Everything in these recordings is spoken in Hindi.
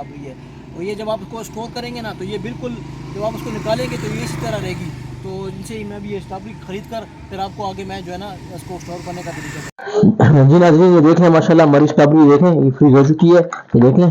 स्ट्रॉबेरी है। तो ये जब आप इसको स्टोर करेंगे ना, तो ये बिल्कुल जब आप उसको निकालेंगे तो ये इसी तरह रहेगी। तो इनसे ही मैं भी ये स्ट्रॉबेरी खरीद कर फिर आपको आगे मैं जो है ना इसको स्टोर करने का तरीका जी नाज़रीन, ये देख लें माशाल्लाह हमारी स्ट्रॉबेरी देखें, ये फ्रीज हो चुकी है। ये देख लें।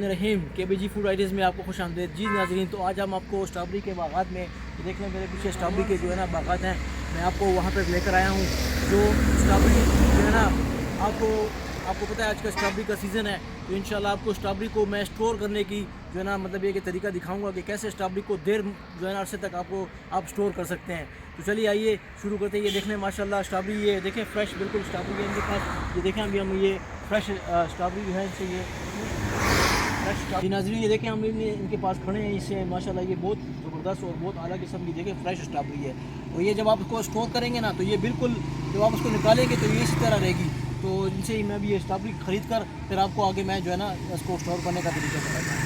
रहीम KBG फूड आइडियाज़ में आपको खुश आमदीद। जी नाज़रीन, तो आज हम आपको स्ट्रॉबेरी के बागात में देख लें, मेरे पीछे स्ट्रॉबेरी के जो है ना बागात हैं, मैं आपको वहाँ पर लेकर आया हूँ। जो स्ट्रॉबेरी जो है ना आपको पता है आज का स्ट्रॉबेरी का सीज़न है, तो इंशाल्लाह आपको स्ट्रॉबेरी को मैं स्टोर करने की जो है ना मतलब ये कि तरीका दिखाऊंगा कि कैसे स्ट्रॉबेरी को देर जो है ना अरसे तक आप स्टोर कर सकते हैं। तो चलिए आइए शुरू करते हैं। ये देखने माशाल्लाह स्ट्रॉबेरी, ये देखें फ्रेश बिल्कुल स्ट्रॉबेरी है इनके पास। ये देखें अभी हम ये फ्रेश स्ट्रॉबेरी जो है इनसे ये जी नाज़रीन, ये देखें हम इनके पास खड़े हैं, इससे माशाल्लाह ये बहुत ज़बरदस्त और बहुत आला किस्म की देखें फ्रेश स्ट्रॉबेरी है। और ये जब आप इसको स्टोर करेंगे ना, तो ये बिल्कुल जब आप उसको निकालेंगे तो ये इसी तरह रहेगी। तो इनसे ही मैं भी ये स्ट्रॉबेरी खरीद कर फिर आपको आगे मैं जो है ना इसको स्टोर करने का तरीका बताऊँगा।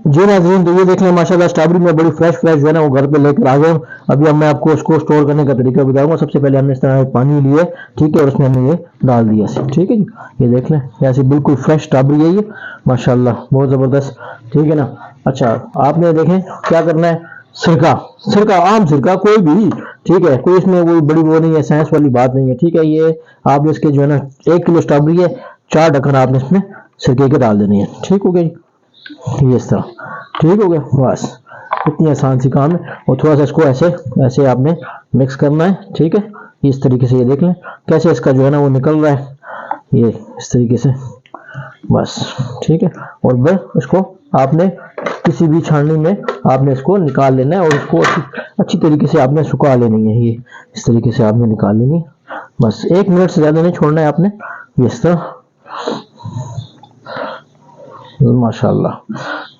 जी नाज़रीन, तो ये देख लें माशाल्लाह स्ट्रॉबेरी में बड़ी फ्रेश जो है ना वो घर पे लेकर आ गए हूँ। अभी अब मैं आपको उसको स्टोर करने का तरीका बताऊंगा। सबसे पहले हमने इस तरह पानी लिया, ठीक है, और उसमें हमने ये डाल दिया, ठीक है जी। ये देख लें ऐसे बिल्कुल फ्रेश स्ट्रॉबेरी है ये माशाल्लाह, बहुत ज़बरदस्त, ठीक है ना। अच्छा, आपने देखें क्या करना है, सिरका आम सिरका कोई भी, ठीक है, कोई इसमें कोई बड़ी वो नहीं है, साइंस वाली बात नहीं है, ठीक है। ये आपने इसके जो है ना 1 किलो स्ट्रॉबेरी है, 4 ढक्कन आपने इसमें सिरके के डाल देनी है, ठीक हो गया जी। ये इस तरह ठीक हो गया, बस इतनी आसान सी काम है। और थोड़ा सा इसको ऐसे ऐसे आपने मिक्स करना है, ठीक है। इस तरीके से ये देख लें कैसे इसका जो है ना वो निकल रहा है, ये इस तरीके से, बस ठीक है। और फिर इसको आपने किसी भी छाननी में आपने इसको निकाल लेना है और इसको अच्छी तरीके से आपने सुखा लेनी है। ये इस तरीके से आपने निकाल लेनी है, बस 1 मिनट से ज़्यादा नहीं छोड़ना है आपने। ये इस तरह माशाल्लाह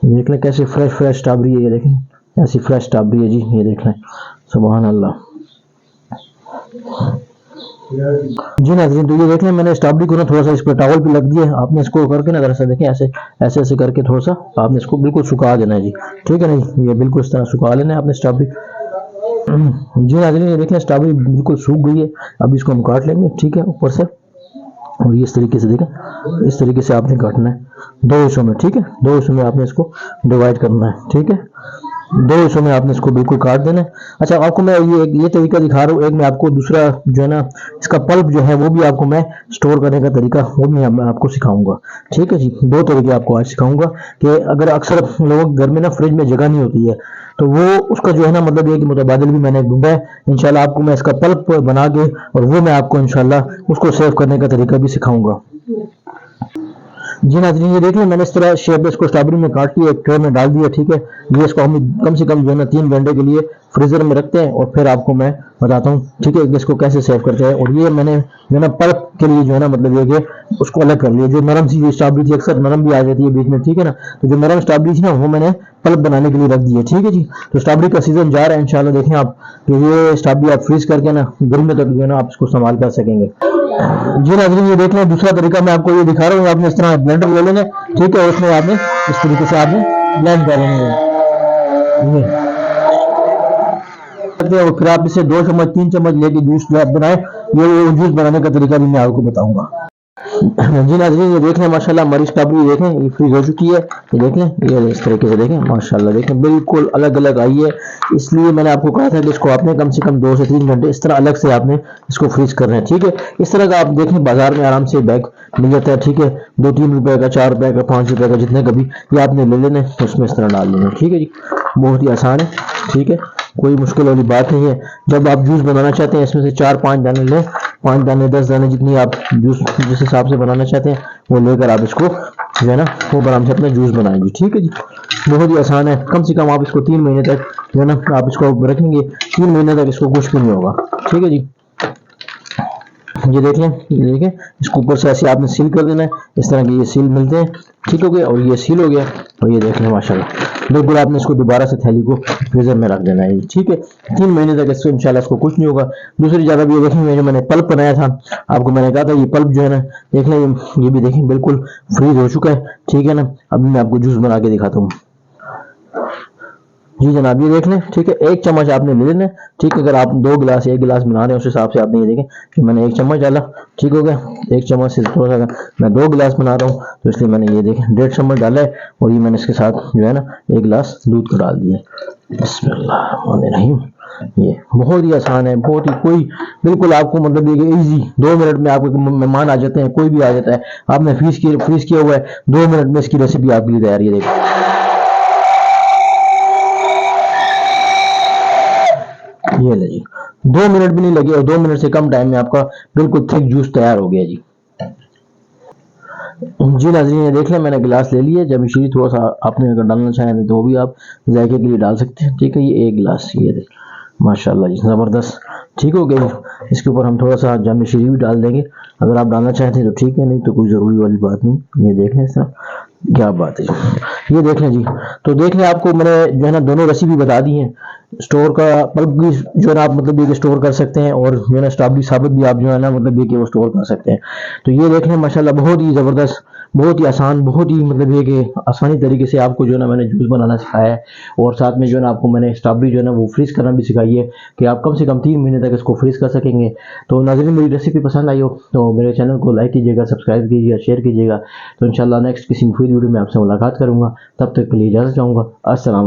देख लें कैसे फ्रेश स्ट्रॉबेरी है, ये देखें ऐसी फ्रेश स्ट्रॉबेरी है जी। ये देख लें, सुभान अल्लाह। जी नाज़रीन, तो ये देख लें मैंने स्ट्रॉबेरी को ना थोड़ा सा इस पर टॉवल पे लग दिया। आपने इसको करके ना सा देखें ऐसे ऐसे ऐसे करके थोड़ा सा आपने इसको बिल्कुल सुखा देना है जी, ठीक है। नहीं, ये बिल्कुल इस तरह सुखा लेना है आपने स्ट्रॉबेरी। जी नाज़रीन, ये देख लें स्ट्रॉबेरी बिल्कुल सूख गई है। अभी इसको हम काट लेंगे, ठीक है, ऊपर से। और ये इस तरीके से देखें, इस तरीके से आपने काटना है 2 हिस्सों में, ठीक है। 2 हिस्सों में आपने इसको डिवाइड करना है, ठीक है। 2 हिस्सों में आपने इसको बिल्कुल काट देना है। अच्छा, आपको मैं ये तरीका दिखा रहा हूँ। एक मैं आपको दूसरा जो है ना इसका पल्प जो है वो भी आपको मैं स्टोर करने का तरीका वो भी मैं आपको सिखाऊंगा, ठीक है जी। 2 तरीके आपको आज सिखाऊंगा कि अगर अक्सर लोगों के घर में ना फ्रिज में जगह नहीं होती है, तो वो उसका जो है ना मतलब ये कि मुतबादिल भी मैंने ढूंढा है। इंशाल्लाह आपको मैं इसका पल्प बना के और वो मैं आपको इंशाल्लाह उसको सेव करने का तरीका भी सिखाऊंगा। जी नाज़रीन, ये देख लें मैंने इस तरह शेप इसको स्ट्रॉबेरी में काट के एक ट्रे में डाल दिया, ठीक है। ये इसको हम कम से कम जो है ना 3 घंटे के लिए फ्रीजर में रखते हैं और फिर आपको मैं बताता हूँ, ठीक है, इसको कैसे सेव करते हैं। और ये मैंने जो है ना पल्प के लिए जो है ना मतलब ये कि उसको अलग कर लिया। जो नरम सी स्ट्रॉबेरी थी अक्सर नरम भी आ जाती है बीच में, ठीक है ना, तो जो नरम स्ट्रॉबेरी थी ना वो मैंने पल्प बनाने के लिए रख दी है, ठीक है जी। तो स्ट्रॉबेरी का सीजन जा रहा है इंशाल्लाह, देखें आप, तो ये स्ट्रॉबेरी आप फ्रीज करके ना गर्मी तक जो है ना आप इसको इस्तेमाल कर सकेंगे। जी नाज़रीन, ये देख लें दूसरा तरीका मैं आपको ये दिखा रहा हूँ। आपने इस तरह ब्लेंडर ले लेंगे, ठीक है, और उसमें आपने इस तरीके से आपने ब्लेंड कर लेंगे, और फिर आप इसे 2 चम्मच 3 चम्मच लेके जूस जो आप बनाए, ये जूस बनाने का तरीका भी मैं आपको बताऊंगा। जी नाज़रीन, ये देख लें माशाल्लाह हमारी स्ट्रॉबेरी देखें ये फ्रीज हो चुकी है। ये देख लें, ये इस तरीके से देखें माशाल्लाह, देखें बिल्कुल अलग अलग आई है। इसलिए मैंने आपको कहा था कि इसको आपने कम से कम 2 से 3 घंटे इस तरह अलग से आपने इसको फ्रीज करना है, ठीक है। इस तरह का आप देखें बाजार में आराम से बैग मिल जाता है, ठीक है। 2-3 रुपए का, 4 रुपए का, 5 रुपए का, जितने का भी, ये आपने ले लेना है, उसमें इस तरह डाल देना है, ठीक है जी। बहुत ही आसान है, ठीक है, कोई मुश्किल वाली बात नहीं है। जब आप जूस बनाना चाहते हैं इसमें से 4-5 दाने लें, 5 दाने 10 दाने जितनी आप जूस जिस हिसाब से बनाना चाहते हैं वो लेकर आप इसको जो है ना वो आराम से अपना जूस बनाएंगे, ठीक है जी। बहुत ही आसान है। कम से कम आप इसको 3 महीने तक जो है ना आप इसको रखेंगे, 3 महीने तक इसको कुछ भी नहीं होगा, ठीक है जी। ये देख लें, ये देखें, इसको ऊपर से ऐसे आपने सील कर देना है। इस तरह के ये सील मिलते हैं, ठीक हो गया। और ये सील हो गया। और ये देख लें माशाल्लाह बिल्कुल आपने इसको दोबारा से थैली को फ्रीजर में रख देना है, ठीक है। 3 महीने तक इसको इंशाल्लाह इसको कुछ नहीं होगा। दूसरी जगह ये देखें, जो मैंने पल्प बनाया था, आपको मैंने कहा था ये पल्प जो है ना, देख लें ये भी देखें बिल्कुल फ्रीज हो चुका है, ठीक है ना। अभी मैं आपको जूस बना के दिखाता हूँ। जी जनाब, ये देख लें, ठीक है। 1 चम्मच आपने ले लेना है, ठीक है। अगर आप 2 गिलास 1 गिलास बना रहे हैं उस हिसाब से आपने ये देखें कि मैंने 1 चम्मच डाला, ठीक हो गया। 1 चम्मच से थोड़ा सा, मैं 2 गिलास बना रहा हूँ तो इसलिए मैंने ये देखें 1.5 चम्मच डाला है। और ये मैंने इसके साथ जो है ना 1 गिलास दूध को डाल दिया। बिस्मिल्लाहिर्रहमानिर्रहीम। ये बहुत ही आसान है, बहुत ही कोई बिल्कुल आपको मतलब ये इजी, 2 मिनट में आपको मेहमान आ जाते हैं, कोई भी आ जाता है, आपने फ्रीज किया हुआ है, 2 मिनट में इसकी रेसिपी आपके लिए तैयार है। देखो ये ले जी, 2 मिनट भी नहीं लगे और 2 मिनट से कम टाइम में आपका बिल्कुल थिक जूस तैयार हो गया जी। जी नाज़रीन, ये देख लें मैंने गिलास ले लिया। जब शीरी थोड़ा सा आपने अगर डालना चाहें तो वो भी आप जायके के लिए डाल सकते हैं, ठीक है। ये 1 गिलास, ये देख माशाल्लाह जी ज़बरदस्त, ठीक हो गई। इसके ऊपर हम थोड़ा सा जाम शीरी भी डाल देंगे, अगर आप डालना चाहते हैं तो ठीक है, नहीं तो कोई ज़रूरी वाली बात नहीं। ये देख लें इस तरह, क्या बात है जी। ये देख लें जी, तो देख लें आपको मैंने जो है ना दोनों रेसिपी बता दी है। स्टोर का पल्प भी जो है ना आप मतलब ये कि स्टोर कर सकते हैं, और जो है ना स्ट्रॉबेरी साबित भी आप जो है ना मतलब ये कि वो स्टोर कर सकते हैं। तो ये देख लें माशाल्लाह बहुत ही ज़बरदस्त, बहुत ही आसान, बहुत ही मतलब ये कि आसानी तरीके से आपको जो है ना मैंने जूस बनाना सिखाया है। और साथ में जो है ना आपको मैंने स्ट्रॉबेरी जो है ना वो फ्रीज करना भी सिखाई है कि आप कम से कम 3 महीने तक इसको फ्रीज कर सकेंगे। तो नाज़रीन, मेरी रेसिपी पसंद आई हो तो मेरे चैनल को लाइक कीजिएगा, सब्सक्राइब कीजिएगा, शेयर कीजिएगा। तो इंशाल्लाह नेक्स्ट किसी मुफीद वीडियो में आपसे मुलाकात करूंगा। तब तक के लिए इजाज़त चाहूँगा। अस्सलाम वालेकुम।